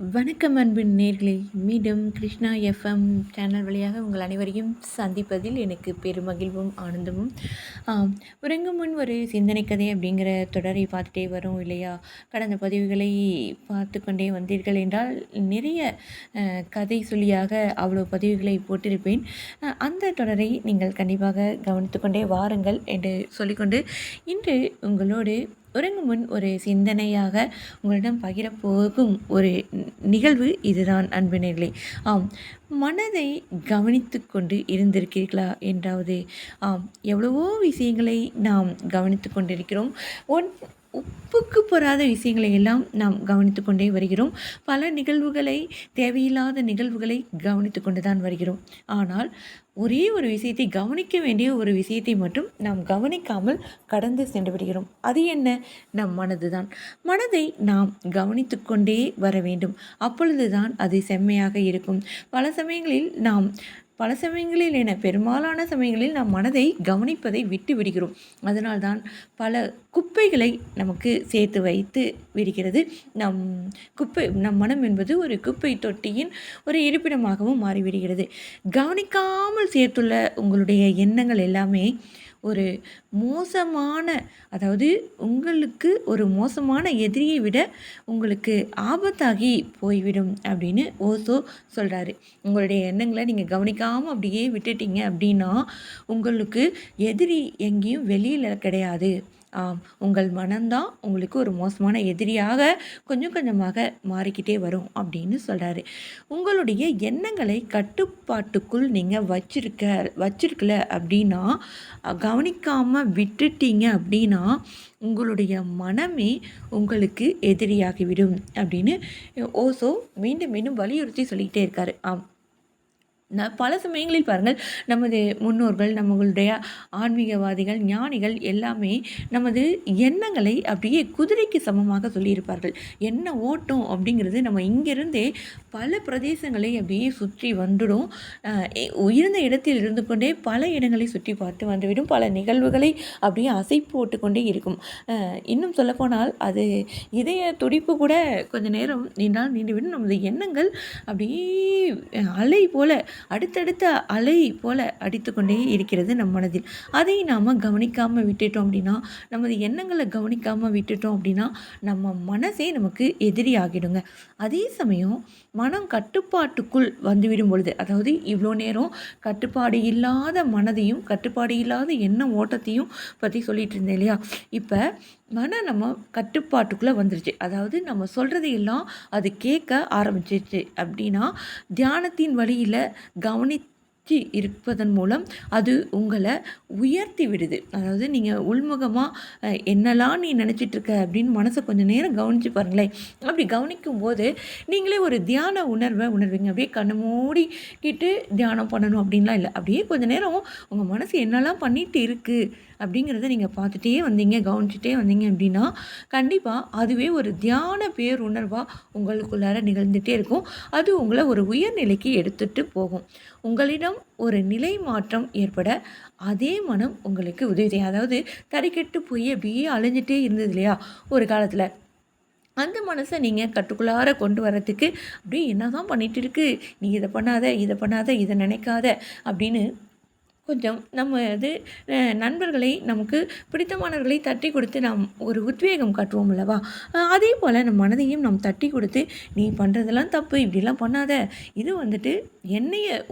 வணக்கம் அன்பின் நேர்களே, மீண்டும் கிருஷ்ணா எஃப்எம் சேனல் வழியாக உங்கள் அனைவரையும் சந்திப்பதில் எனக்கு பெருமகிழ்வும் ஆனந்தமும். உறங்கும் முன் ஒரு சிந்தனை கதை அப்படிங்கிற தொடரை பார்த்துட்டே வரோம் இல்லையா? கடந்த பதிவுகளை பார்த்து கொண்டே வந்தீர்கள் என்றால் நிறைய கதை சொல்லியாக அவ்வளோ பதிவுகளை போட்டிருப்பேன். அந்த தொடரை நீங்கள் கண்டிப்பாக கவனித்து கொண்டே வாருங்கள் என்று சொல்லிக்கொண்டு இன்று உங்களோடு உறங்கும் முன் ஒரு சிந்தனையாக உங்களிடம் பகிரப்போகும் ஒரு நிகழ்வு இதுதான் அன்பினர்களே. ஆம், மனதை கவனித்து கொண்டு இருந்திருக்கிறீர்களா என்றாவது? ஆம், எவ்வளவோ விஷயங்களை நாம் கவனித்து கொண்டிருக்கிறோம். ஒப்புக்கு பெறாத விஷயங்களை எல்லாம் நாம் கவனித்து கொண்டே வருகிறோம். பல நிகழ்வுகளை, தேவையில்லாத நிகழ்வுகளை கவனித்து கொண்டு தான் வருகிறோம். ஆனால் ஒரே ஒரு விஷயத்தை, கவனிக்க வேண்டிய ஒரு விஷயத்தை மட்டும் நாம் கவனிக்காமல் கடந்து சென்று விடுகிறோம். அது என்ன? நம் மனது தான். மனதை நாம் கவனித்து கொண்டே வர வேண்டும். அப்பொழுதுதான் அது செம்மையாக இருக்கும். பல சமயங்களில் என பெரும்பாலான சமயங்களில் நாம் மனதை கவனிப்பதை விட்டு விடுகிறோம். அதனால்தான் பல குப்பைகளை நமக்கு சேர்த்து வைத்து விடுகிறது. நம் மனம் என்பது ஒரு குப்பை தொட்டியின் ஒரு இருப்பிடமாகவும் மாறிவிடுகிறது. கவனிக்காமல் சேர்த்துள்ள உங்களுடைய எண்ணங்கள் எல்லாமே ஒரு மோசமான, அதாவது உங்களுக்கு ஒரு மோசமான எதிரியை விட உங்களுக்கு ஆபத்தாகி போய்விடும் அப்படின்னு ஓசோ சொல்கிறாரு. உங்களுடைய எண்ணங்களை நீங்கள் கவனிக்காமல் அப்படியே விட்டுட்டீங்க அப்படின்னா உங்களுக்கு எதிரி எங்கேயும் வெளியில் கிடையாது. உங்கள் மனம்தான் உங்களுக்கு ஒரு மோசமான எதிரியாக கொஞ்சம் கொஞ்சமாக மாறிக்கிட்டே வரும் அப்படின்னு சொல்கிறாரு. உங்களுடைய எண்ணங்களை கட்டுப்பாட்டுக்குள் நீங்கள் வச்சிருக்கல அப்படின்னா, கவனிக்காமல் விட்டுட்டீங்க அப்படின்னா உங்களுடைய மனமே உங்களுக்கு எதிரியாகிவிடும் அப்படின்னு ஓசோ மீண்டும் மீண்டும் வலியுறுத்தி சொல்லிக்கிட்டே இருக்காரு. பல சமயங்களில் பாருங்கள், நமது முன்னோர்கள், நம்மளுடைய ஆன்மீகவாதிகள், ஞானிகள் எல்லாமே நமது எண்ணங்களை அப்படியே குதிரைக்கு சமமாக சொல்லியிருப்பார்கள். என்ன ஓட்டம் அப்படிங்கிறது நம்ம இங்கிருந்தே பல பிரதேசங்களை அப்படியே சுற்றி வந்துடும். உயர்ந்த இடத்தில் இருந்து கொண்டே பல இடங்களை சுற்றி பார்த்து வந்துவிடும். பல நிகழ்வுகளை அப்படியே அசை போட்டு கொண்டே இருக்கும். இன்னும் சொல்லப்போனால் அது இதய துடிப்பு கூட கொஞ்ச நேரம் நீண்டுவிடும். நமது எண்ணங்கள் அப்படியே அலை போல, அடுத்தடுத்த அலை போல அடித்து கொண்டே இருக்கிறது நம் மனதில். அதை நாம் கவனிக்காமல் விட்டுட்டோம் அப்படின்னா, நமது எண்ணங்களை கவனிக்காமல் விட்டுட்டோம் அப்படின்னா நம்ம மனசே நமக்கு எதிரி ஆகிடுங்க. அதே சமயம் மனம் கட்டுப்பாட்டுக்குள் வந்துவிடும் பொழுது, அதாவது இவ்வளோ நேரம் கட்டுப்பாடு இல்லாத மனதையும் கட்டுப்பாடு இல்லாத எண்ண ஓட்டத்தையும் பற்றி சொல்லிட்டு இருந்தேன் இல்லையா? இப்போ மனம் நம்ம கட்டுப்பாட்டுக்குள்ளே வந்துருச்சு, அதாவது நம்ம சொல்கிறதையெல்லாம் அது கேட்க ஆரம்பிச்சிருச்சு அப்படின்னா, தியானத்தின் வழியில் கவனித்து இருப்பதன் மூலம் அது உங்களை உயர்த்தி விடுது. அதாவது நீங்கள் உள்முகமாக என்னெல்லாம் நீ நினச்சிட்ருக்க அப்படின்னு மனசை கொஞ்சம் நேரம் கவனித்து பாருங்களேன். அப்படி கவனிக்கும் போது நீங்களே ஒரு தியான உணர்வீங்க. அப்படியே கண்ணு மூடிக்கிட்டு தியானம் பண்ணணும் அப்படின்லாம் இல்லை. அப்படியே கொஞ்சம் நேரம் உங்கள் மனசு என்னெல்லாம் பண்ணிட்டு இருக்குது அப்படிங்கிறத நீங்கள் பார்த்துட்டே வந்தீங்க, கவனிச்சுட்டே வந்தீங்க அப்படின்னா கண்டிப்பாக அதுவே ஒரு தியான பேருணர்வாக உங்களுக்குள்ளார நிகழ்ந்துகிட்டே இருக்கும். அது உங்களை ஒரு உயர்நிலைக்கு எடுத்துகிட்டு போகும். உங்களிடம் ஒரு நிலை மாற்றம் ஏற்பட அதே மனம் உங்களுக்கு உதவி செய்யும். அதாவது தறிக்கெட்டு போய் அப்படியே அலைஞ்சிட்டே இருந்தது இல்லையா ஒரு காலத்தில், அந்த மனசை நீங்கள் கட்டுக்குள்ளார கொண்டு வரத்துக்கு அப்படியே என்ன தான் பண்ணிகிட்டு இருக்கு, நீ இதை பண்ணாத இதை நினைக்காத அப்படின்னு கொஞ்சம் நம்ம நண்பர்களை, நமக்கு பிடித்தமானவர்களை தட்டி கொடுத்து நாம் ஒரு உத்வேகம் காட்டுவோம் அல்லவா? அதே போல் நம் மனதையும் நாம் தட்டி கொடுத்து, நீ பண்ணுறதெல்லாம் தப்பு, இப்படிலாம் பண்ணாத, இது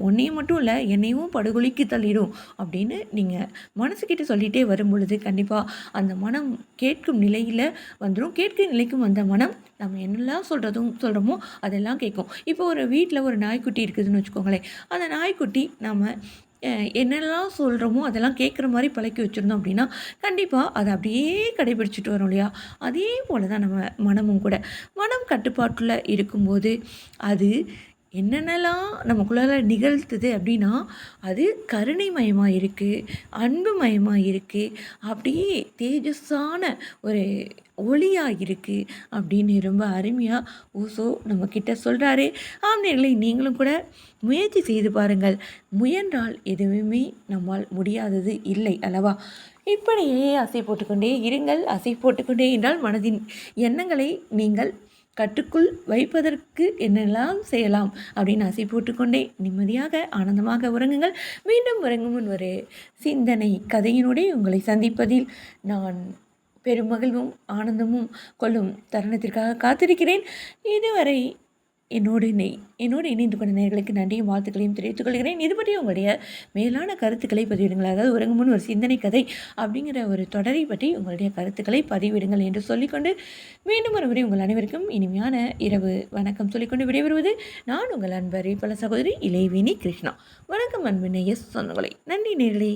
உன்னையும் மட்டும் இல்லை என்னையும் படுகொலிக்கு தள்ளிடும் அப்படின்னு நீங்கள் மனசுக்கிட்ட சொல்லிகிட்டே வரும் பொழுது கண்டிப்பாக அந்த மனம் கேட்கும் நிலையில் வந்துடும். கேட்கும் நிலைக்கும் வந்த மனம் நம்ம என்னெல்லாம் சொல்கிறோமோ அதெல்லாம் கேட்கும். இப்போ ஒரு வீட்டில் ஒரு நாய்க்குட்டி இருக்குதுன்னு வச்சுக்கோங்களேன். அந்த நாய்க்குட்டி நம்ம என்னெல்லாம் சொல்கிறோமோ அதெல்லாம் கேட்குற மாதிரி பழக்கி வச்சுருந்தோம் அப்படின்னா கண்டிப்பாக அதை அப்படியே கடைபிடிச்சிட்டு வரோம் இல்லையா? அதே போல் தான் நம்ம மனமும் கூட. மனம் கட்டுப்பாட்டில் இருக்கும்போது அது என்னென்னலாம் நமக்குள்ளார நிகழ்த்துது அப்படின்னா, அது கருணைமயமாக இருக்குது, அன்புமயமாக இருக்குது, அப்படியே தேஜஸான ஒரு ஒளியாக இருக்குது அப்படின்னு ரொம்ப அருமையாக ஓசோ நம்மக்கிட்ட சொல்கிறாரு. ஆம்நேயர்களே, நீங்களும் கூட முயற்சி செய்து பாருங்கள். முயன்றால் எதுவுமே நம்மால் முடியாதது இல்லை அல்லவா? இப்படியே அசை போட்டுக்கொண்டே இருங்கள். அசை போட்டுக்கொண்டே என்றால் மனதின் எண்ணங்களை நீங்கள் கட்டுக்குள் வைப்பதற்கு என்னெல்லாம் செய்யலாம் அப்படின்னு ஆசை போட்டுக்கொண்டே நிம்மதியாக ஆனந்தமாக உறங்குங்கள். மீண்டும் உறங்கும் முன் ஒரு சிந்தனை கதையினுடைய உங்களை சந்திப்பதில் நான் பெருமகிழ்வும் ஆனந்தமும் கொள்ளும் தருணத்திற்காக காத்திருக்கிறேன். இதுவரை என்னோடு இணைந்து கொண்ட நேயர்களுக்கு நன்றியும் வாழ்த்துக்களையும் தெரிவித்துக் கொள்கிறேன். இது பற்றி உங்களுடைய மேலான கருத்துக்களை பதிவிடுங்கள். அதாவது உறங்கும் முன் ஒரு சிந்தனை கதை அப்படிங்கிற ஒரு தொடரை பற்றி உங்களுடைய கருத்துக்களை பதிவிடுங்கள் என்று சொல்லிக்கொண்டு மீண்டும் ஒருமுறை உங்கள் அனைவருக்கும் இனிமையான இரவு வணக்கம் சொல்லிக்கொண்டு விடைபெறுவது நான் உங்கள் அன்பர் பல சகோதரி இளைவேணி கிருஷ்ணா. வணக்கம் அன்பு நேய சொந்தங்களே. நன்றி நேயர்களே.